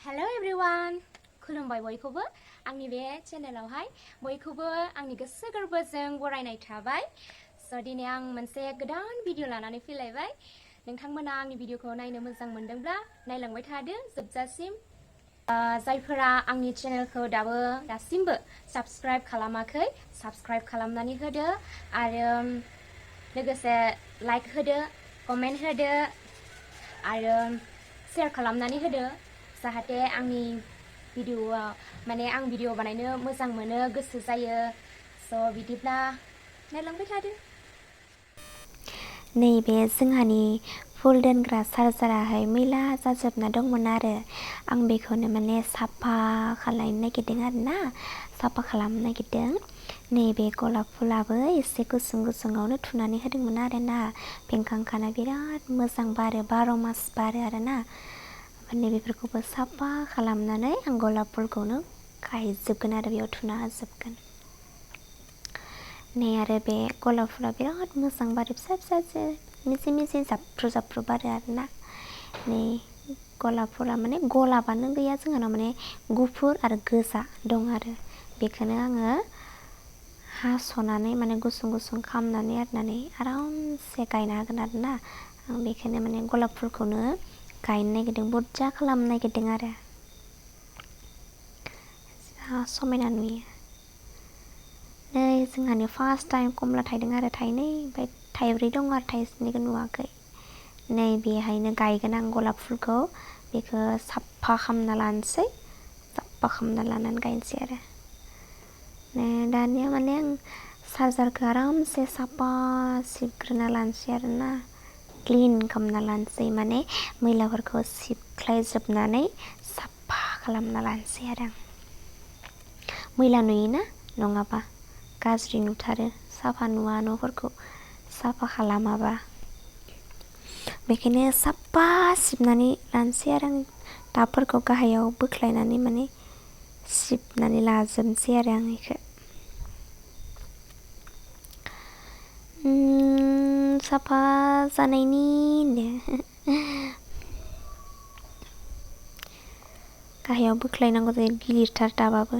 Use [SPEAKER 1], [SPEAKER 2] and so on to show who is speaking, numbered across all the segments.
[SPEAKER 1] Hello everyone! खुलुमबाय बयखौबो आंनि बे चेनेलावहाय बयखौबो आंनि गोसो गोरबोजों बरायनाय थाबाय। स' दिनै आं मोनसे गोदान भिडिअ लानानै फैलायबाय। नोंथांमोना आंनि भिडिअखौ नायनो मोजां मोनदोंब्ला नायलांबाय थादो जोबजासिम। जायफोरा आंनि चेनेलखौ दासिमबो साबस्क्राइब खालामाखै साबस्क्राइब खालामनानै होदो आरो लोगोसे लाइक होदो, कमेन्ट होदो आरो शेयार खालामनानै होदो जाहाथे आंनि भिडिअआ आं भिडिअ बानायनो मोजां मोनो गोसो जायो। स' बिदिब्ला नायलांबाय थादो।
[SPEAKER 2] नैबे जोंहानि फुल दोनग्रा चार्जाराहाय मैला जाजोबना दंमोन आरो आं बेखौनो साफा खालामनो नागिरदों आरोना साफा खालामनो नागिरदों। नैबे गलाप फुलाबो एसे गुसुं गुसुङावनो थुनानै होदोंमोन आरोना पेंखांखाना बिराद मोजां बारो 12 मास बारो आरोना बेफोरखौबो साफा खालामनानै आं गलाप फुलखौनो गायजोबगोन आरो बेयाव थुना होजोबगोन। नै आरो बे गलाप फुला बिराद मोजां बारो फिसा फिसा मिजि मिजि जाबफ्रु जाबफ्रु बारो आरोना। नै गलाप फुला गलापानो गैया जोंहानाव गुफुर आरो गोजा दं आरो बेखौनो आङो हास'नानै गुसुं गुसुं खालामनानै आरामसे गायना होगोन आरोना। आं बेखौनो गलाप फुलखौनो गायनो नागिरदों बुरजा खालामनो नागिरदों आरो समायना नुयो। नै जोंहानि फार्स्ट टाइम कमला थायदों आरो थाइनै ओमफ्राय थाइब्रै दं आरो थाइस्निखौ नुवाखै। नै बेहायनो गायगोन आं गलाप फुलखौ बेखौ साफा खालामना लानोसै साफा खालामना लानानै गायनोसै आरो दानिया आं चार्जारखौ आरामसे साफा सिबग्रोना लानोसै आरोना क्लिन खालामना लानोसै मैलाफोरखौ सिबख्लायजोबनानै साफा खालामना लानोसै आरो आं मैला नुयोना नङाबा गाज्रि नुथारो साफा नुवा न'फोरखौ साफा खालामाबा बेखायनो साफा सिबनानै लानोसै आरो आं टाबफोरखौ गाहायाव बोख्लायनानै सिबनानै लाजोबनोसै आरो आं बेखौ साफा जानायनि गाहायाव बोख्लायनांगौ जायो गिलिरथार टाबाबो।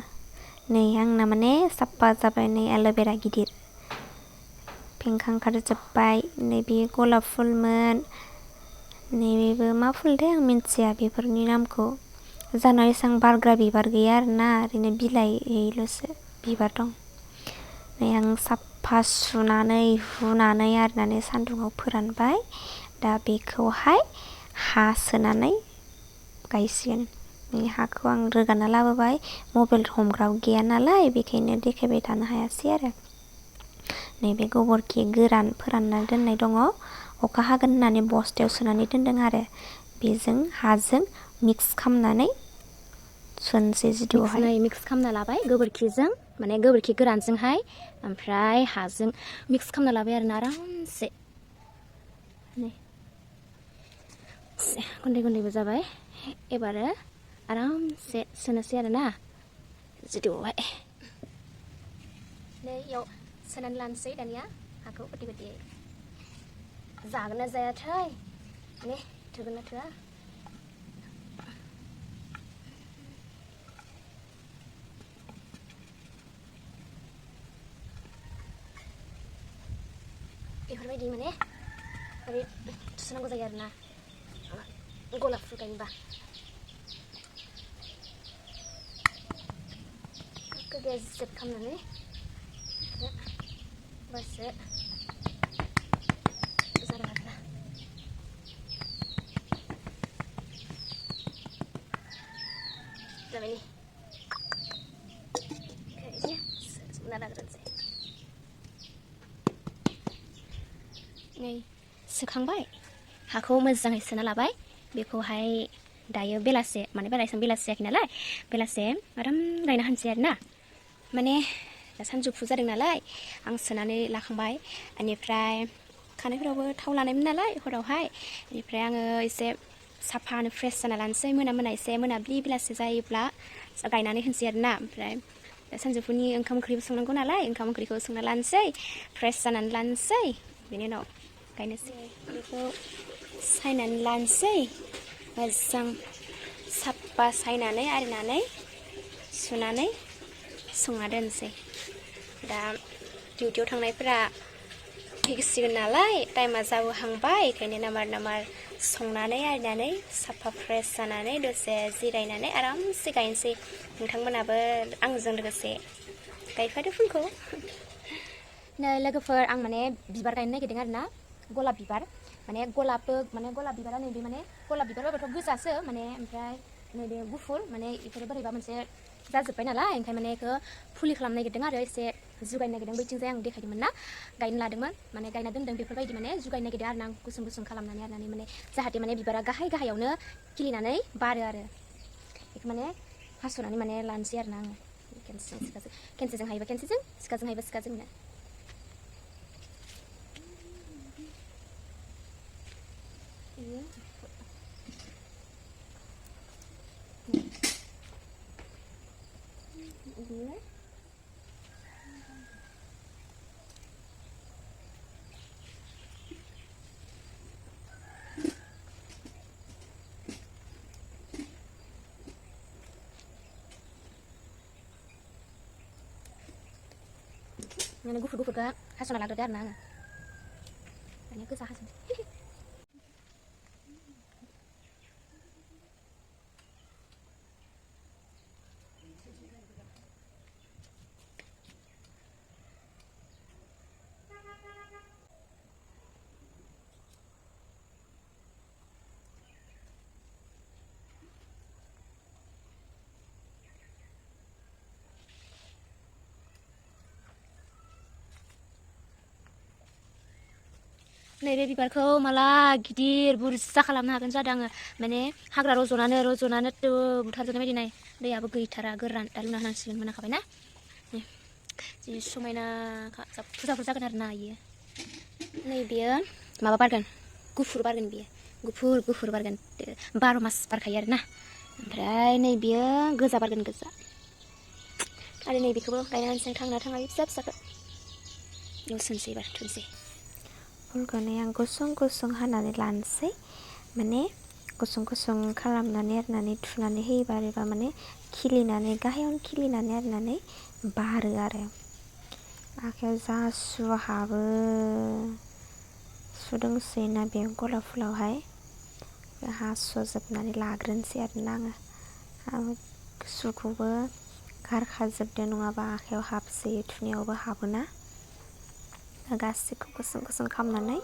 [SPEAKER 2] नै आंना साफा जाबाय। नै एल'भेरा गिदिर पेंखां ओंखारजोब्बाय। नैबे गलाप फुलमोन नैबेबो मा फुलथाय आं मिन्थिया बेफोरनि नामखौ जानाव एसेबां बारग्रा बिबार गैया आरोना ओरैनो बिलाइल'सो बिबार दं। नै आं साफा सुनानै हुनानै आरनानै सान्दुङाव फोरानबाय। दा बेखौहाय हा सोनानै गायसिगोन। हाखौ आं रोगाना लाबोबाय मबाइल हमग्रा गैया नालाय बेखायनो देखायबाय थानो हायासै आरो नैबे गोबोरखि गोरान फोरानना दोननाय दङ अखा हागोन होननानै बस्थायाव सोनानै दोनदों आरो बेजों हाजों मिक्स खालामनानै सोनोसै जिदुआवहाय
[SPEAKER 1] मिक्स खालामना लाबाय गोबोरखिजों गोबोरखि गोरानजोंहाय ओमफ्राय हाजों मिक्स खालामना लाबाय आरोना आरामसे गुन्दै गुन्दैबो जाबाय। एबारो आरामसे सोनोसै आरोना जिदुआवहाय नै इयाव सोनानै लानोसै दानिया हाखौ गथि गथि जागोन ना जायाथाय थोगोन ना थोआ बेफोरबायदि ओरै थुसोनांगौ जायो आरोना गलाप फुल गायनोबा गेजेब खालामनानै होमबासो जागोन आरोना जाबाय बिदिनो सोना लाग्रोनोसै। नै सोखांबाय हाखौ मोजाङै सोना लाबाय बेखौहाय दायो बेलासे बारा एसेबां बेलासे जायाखै नालाय बेलासे आराम गायना होनोसै आरोना दा सानजौफु जादों नालाय आं सोनानै लाखांबाय। बेनिफ्राय खानायफोरावबो थाव लानायमोन नालाय हरावहाय बेनिफ्राय आङो एसे साफानो फ्रेस जाना लानोसै मोना एसे मोनाब्लि बेलासे जायोब्ला गायनानै होनोसै आरोना ओमफ्राय दा सानजौफुनि ओंखाम ओंख्रिबो संनांगौ नालाय ओंखाम ओंख्रिखौ संना लानोसै फ्रेस जानानै लानोसै बेनि उनाव गायनोसै। बेखौ सायनानै लानोसै मोजां
[SPEAKER 2] साफा सायनानै आरिनानै सुनानै संना दोनसै दा डिउटियाव थांनायफोरा फैसिगोन नालाय टाइमा जाबोहांबाय ओंखायनो नामार संनानै आरिनानै साफा फ्रेस जानानै दसे जिरायनानै आरामसे गायनोसै नोंथांमोनाबो आंजों लोगोसे गायफादो फुलखौ नै लोगोफोर आं माने बिबार गायनो नागिरदों आरोना गलाप बिबार माने गलाप बिबारा नैबे माने गलाप बिबार बाबाथ' गोजासो माने ओमफ्राय नैबे गुफुर माने इफोरो बोरैबा मोनसे जाजोब्बाय नालाय ओंखाय माने इखो फुलि खालामनो नागिरदों आरो एसे जुगायनो नागिरदों बैथिंजाय आं देखायदोंमोन ना गायनो लादोंमोन माने गायना दोनदों बेफोरबायदि माने जुगायनो नागिरदों आरो आं गुसुं खालामनानै आरनानै माने जाहाथे माने बिबारा गाहायावनो खिलिनानै बारो आरो बेखौ माने हास'नानै माने लानोसै आरोना आङो खेनसेजों हायोबा खेनसेजों सिखाजों हायोबा सिखाजोंनो माने गुफुरखौ हास'ना लाग्रोदो आरोना आङो माने गोजा हास'नोसै नैबे बिबारखौ माला गिदिर बुरजा खालामनो हागोन जादों आङो माने हाग्रा रज'नानो बुथारजोबनाय बायदि नाय दैयाबो गैथारा गोरान दा लुना होनांसिगोन मोनाखाबाय ना जि समायना फुजाफोर जागोन आरोना इयो नै बेयो माबा बारगोन गुफुर बारगोन बेयो गुफुर बारगोन 12 मास बारखायो आरोना ओमफ्राय नै बेयो गोजा बारगोन गोजा आरो नै बेखौबो गायनानै जों थांना फिसाखौ बेयाव सोनसै एबार थुनसै फुलखौ आं गुसुं हानानै लानोसै माने गुसुं खालामनानै आरनानै थुनानै होयोबा आरोबा माने खिलिनानै गाहायावनो खिलिनानै आरनानै बारो आरो आखायाव जा सु हाबो सुदोंसै ना बे गलाप फुलावहाय हास'जोबनानै लाग्रोनोसै आरोना आङो सुखौबो गारखाजोबदो नङाबा आखायाव हाबसोयो थुनायावबो हाबोना गासैखौ गुसुं खालामनानै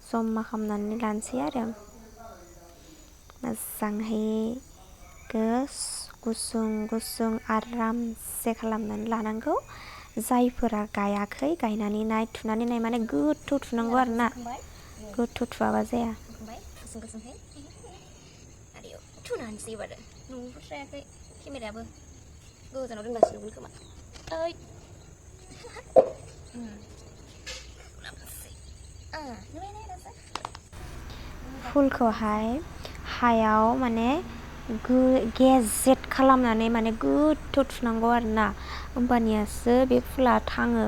[SPEAKER 2] जमा खालामनानै लानोसै आरो मोजाङै गुसुं आरामसे खालामनानै लानांगौ जायफोरा गायाखै गायनानै नाय थुनानै नाय माने गोथौ थुनांगौ आरोना गोथौ थुवाबा जाया थुनानैसै एबार नुहुरस्रायाखै केमेरायाबो गोजानाव दोनगासिनोमोन खोमा ओइ फुलखौहाय हायाव माने गेजेट खालामनानै माने गोथौ थुनांगौ आरोना होमबानियासो बे फुला थाङो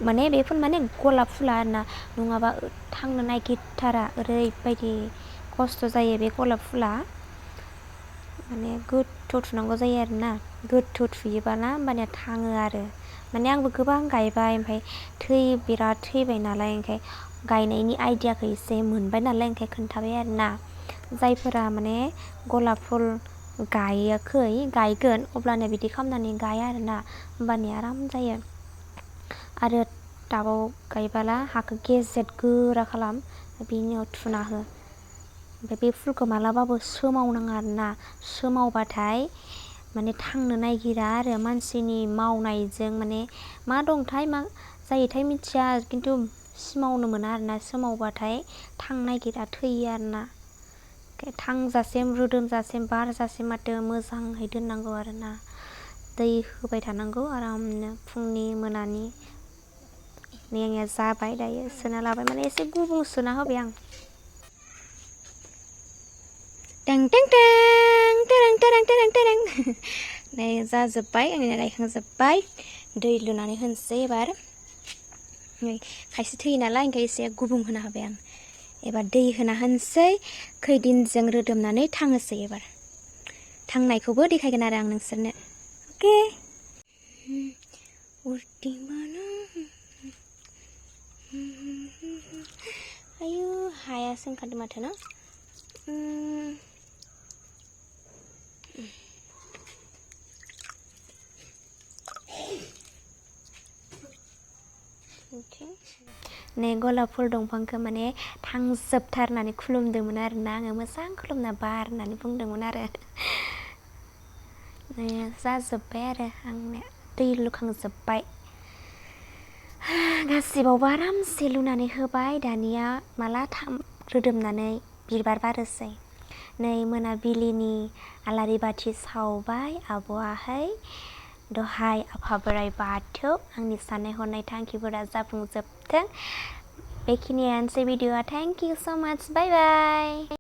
[SPEAKER 2] माने बे फुल माने गलाप फुला आरोना नङाबा थांनो नागिरथारा ओरैबायदि खस्थ' जायो बे गलाप फुला माने गोथौ थुनांगौ जायो आरोना गोथौ थुयोबाना होमबानिया थाङो आरो माने आंबो गोबां गायबाय ओमफ्राय बिराद थैबाय नालाय ओंखाय गायनायनि आइडियाखौ एसे मोनबाय नालाय ओंखाय खोन्थाबाय आरोना जायफोरा माने गलाप फुल गायगोन अब्लानो बिदि खालामनानै गाया आरोना होमबानिया आराम जायो आरो टाबाव गायबाला हाखौ गेजेट गोरा खालाम बिनि उनाव थुना हो ओमफ्राय बे फुलखौ मालाबाबो सोमावनाङा आरोना सोमावबाथाय माने थांनो नागिरा आरो मानसिनि मावनायजों माने मा दंथाय मा जायोथाय मिथिया खिन्थु सोमावनो मोना आरोना सोमावबाथाय थांनो नागिरा थैयो आरोना थांजासिम रोदोमजासिम बारजासिम माथो मोजाङै दोननांगौ आरोना दै होबाय थानांगौ आरामनो फुंनि मोनानि नै आंनिया जाबाय दायो सोना लाबाय माने एसे गुबुं सोना होबाय आं टें टें टें नै जाजोब्बाय आंनिया गायखांजोब्बाय दै लुनानै होनोसै एबार खायसे थैयो नालाय ओंखाय एसे गुबुं होना होबाय आं एबार दै होना होनोसै खैदिनजों रोदोमनानै थाङोसै एबार
[SPEAKER 1] थांनायखौबो देखायगोन आरो आं नोंसोरनो अके आयु हायासो ओंखारदों माथो ना नै गलाप फुल दंफांखौ माने थांजोबथारनानै खुलुमदोंमोन आरोना आङो मोजां खुलुमना बार होननानै बुंदोंमोन आरो जाजोब्बाय आरो आंनिया दै लुखांजोब्बाय गासिबावबो आरामसे लुनानै होबाय दानिया माला रोदोमनानै बिबार बारोसै नै मोनाबिलिनि आलारि बाथि सावबाय आब'आहाय दहाय आफा बोराइ बाथौ आंनि साननाय हनाय थांखिफोरा जाफुंजोबथों बेखिनियानोसै भिडिअ'आ थेंक इउ स' माच बाय बाय